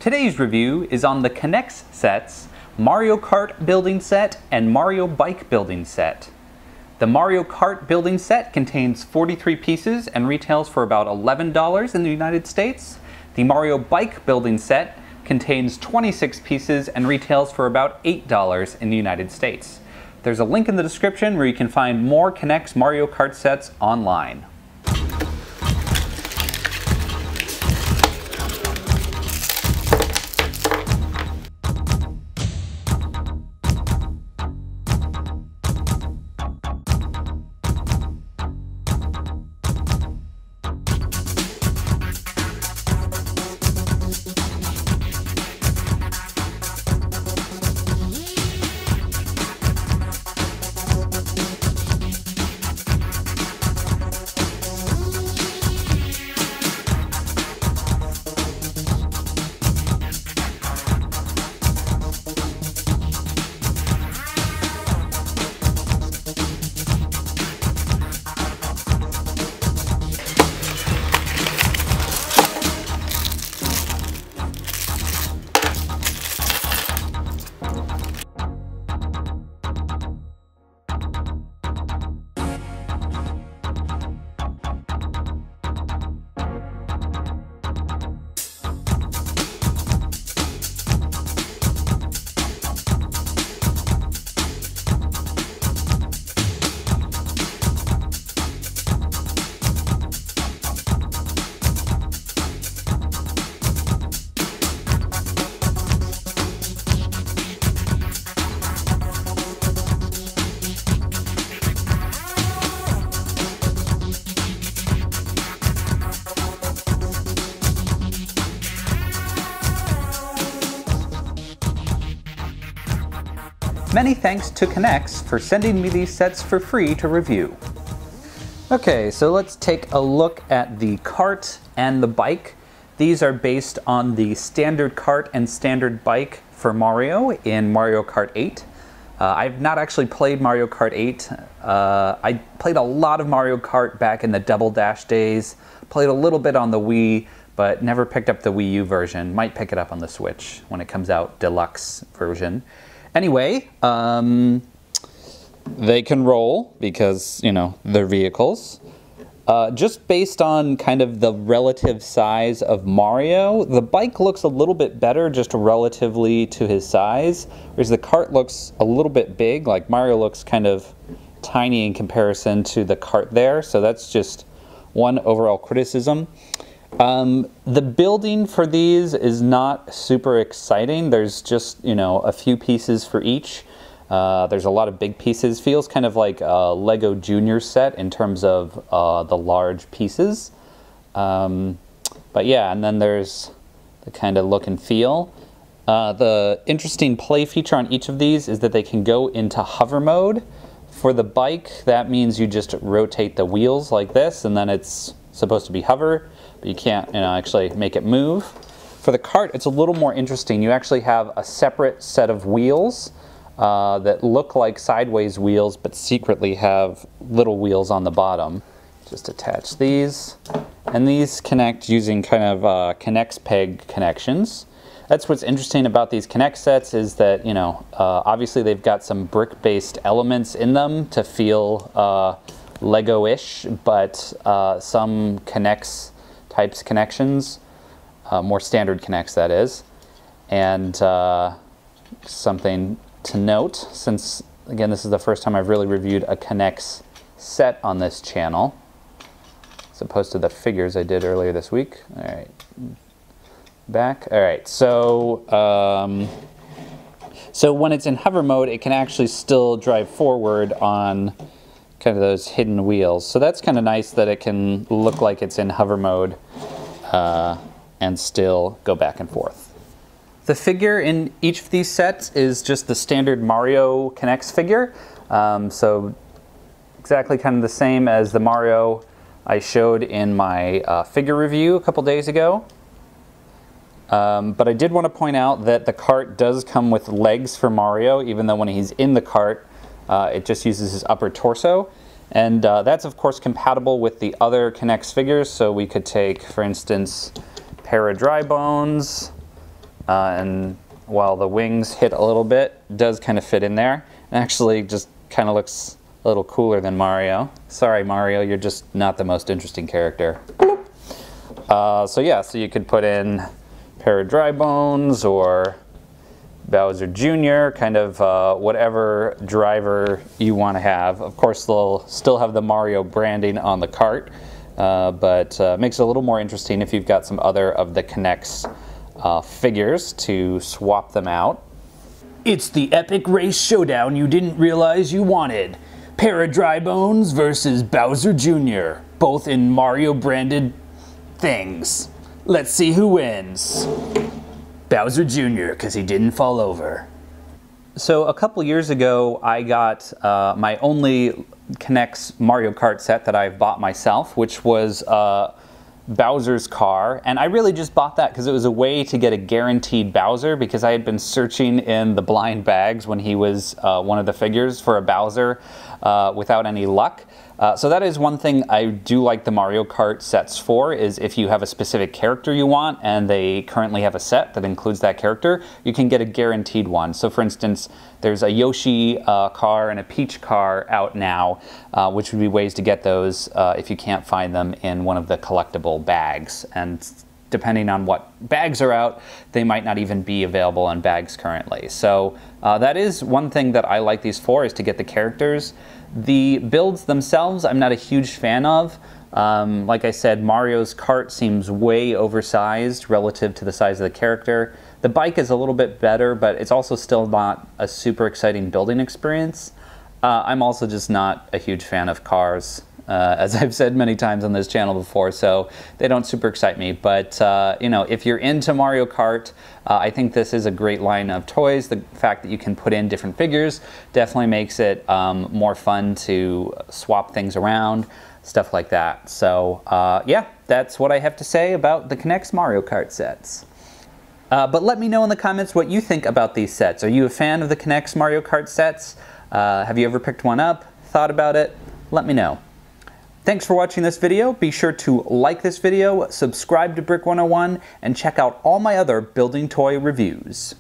Today's review is on the NEX sets, Mario Kart building set and Mario Bike building set. The Mario Kart building set contains 43 pieces and retails for about $11 in the United States. The Mario Bike building set contains 26 pieces and retails for about $8 in the United States. There's a link in the description where you can find more NEX Mario Kart sets online. Many thanks to NEX for sending me these sets for free to review. Okay, so let's take a look at the Kart and the bike. These are based on the standard Kart and standard bike for Mario in Mario Kart 8. I've not actually played Mario Kart 8. I played a lot of Mario Kart back in the Double Dash days, played a little bit on the Wii, but never picked up the Wii U version. Might pick it up on the Switch when it comes out, deluxe version. Anyway, they can roll because, you know, they're vehicles. Just based on kind of the relative size of Mario, the bike looks a little bit better just relatively to his size, whereas the kart looks a little bit big, like Mario looks kind of tiny in comparison to the kart there, so that's just one overall criticism. The building for these is not super exciting. There's just, you know, a few pieces for each. There's a lot of big pieces. Feels kind of like a Lego Junior set in terms of the large pieces. But yeah, and then there's the kind of look and feel. The interesting play feature on each of these is that they can go into hover mode. For the bike, that means you just rotate the wheels like this, and then it's supposed to be hover, but you can't, you know, actually make it move. For the kart, it's a little more interesting. You actually have a separate set of wheels that look like sideways wheels, but secretly have little wheels on the bottom. Just attach these, and these connect using kind of NEX peg connections. That's what's interesting about these NEX sets is that, you know, obviously they've got some brick-based elements in them to feel Lego-ish, but some NEX types connections, more standard NEX that is. And something to note, since again this is the first time I've really reviewed a NEX set on this channel, as opposed to the figures I did earlier this week. All right, back. All right, so so when it's in hover mode, it can actually still drive forward on kind of those hidden wheels. So that's kind of nice that it can look like it's in hover mode and still go back and forth. The figure in each of these sets is just the standard Mario NEX figure. So exactly kind of the same as the Mario I showed in my figure review a couple days ago. But I did want to point out that the kart does come with legs for Mario, even though when he's in the kart, it just uses his upper torso. And that's of course compatible with the other NEX figures, so we could take, for instance, Para Dry Bones, And while the wings hit a little bit, it does kind of fit in there. And actually just kind of looks a little cooler than Mario. Sorry, Mario, you're just not the most interesting character. So yeah, so you could put in a pair of dry bones or Bowser Jr., kind of whatever driver you want to have. Of course, they'll still have the Mario branding on the cart, but makes it a little more interesting if you've got some other of the NEX figures to swap them out. It's the epic race showdown you didn't realize you wanted. Pair of dry bones versus Bowser Jr., both in Mario branded things. Let's see who wins. Bowser Jr., because he didn't fall over. So a couple years ago, I got my only NEX Mario Kart set that I've bought myself, which was Bowser's car, and I really just bought that because it was a way to get a guaranteed Bowser, because I had been searching in the blind bags when he was one of the figures for a Bowser without any luck. So that is one thing I do like the Mario Kart sets for, is if you have a specific character you want and they currently have a set that includes that character, you can get a guaranteed one. So for instance, there's a Yoshi car and a Peach car out now, which would be ways to get those if you can't find them in one of the collectible bags. And depending on what bags are out, they might not even be available in bags currently. So that is one thing that I like these for, is to get the characters. The builds themselves, I'm not a huge fan of. Like I said, Mario's cart seems way oversized relative to the size of the character. The bike is a little bit better, but it's also still not a super exciting building experience. I'm also just not a huge fan of cars, as I've said many times on this channel before, so they don't super excite me. But you know, if you're into Mario Kart, I think this is a great line of toys. The fact that you can put in different figures definitely makes it more fun to swap things around, stuff like that. So yeah, that's what I have to say about the NEX Mario Kart sets. But let me know in the comments what you think about these sets. Are you a fan of the NEX Mario Kart sets? Have you ever picked one up? Thought about it? Let me know. Thanks for watching this video. Be sure to like this video, subscribe to Brick 101, and check out all my other building toy reviews.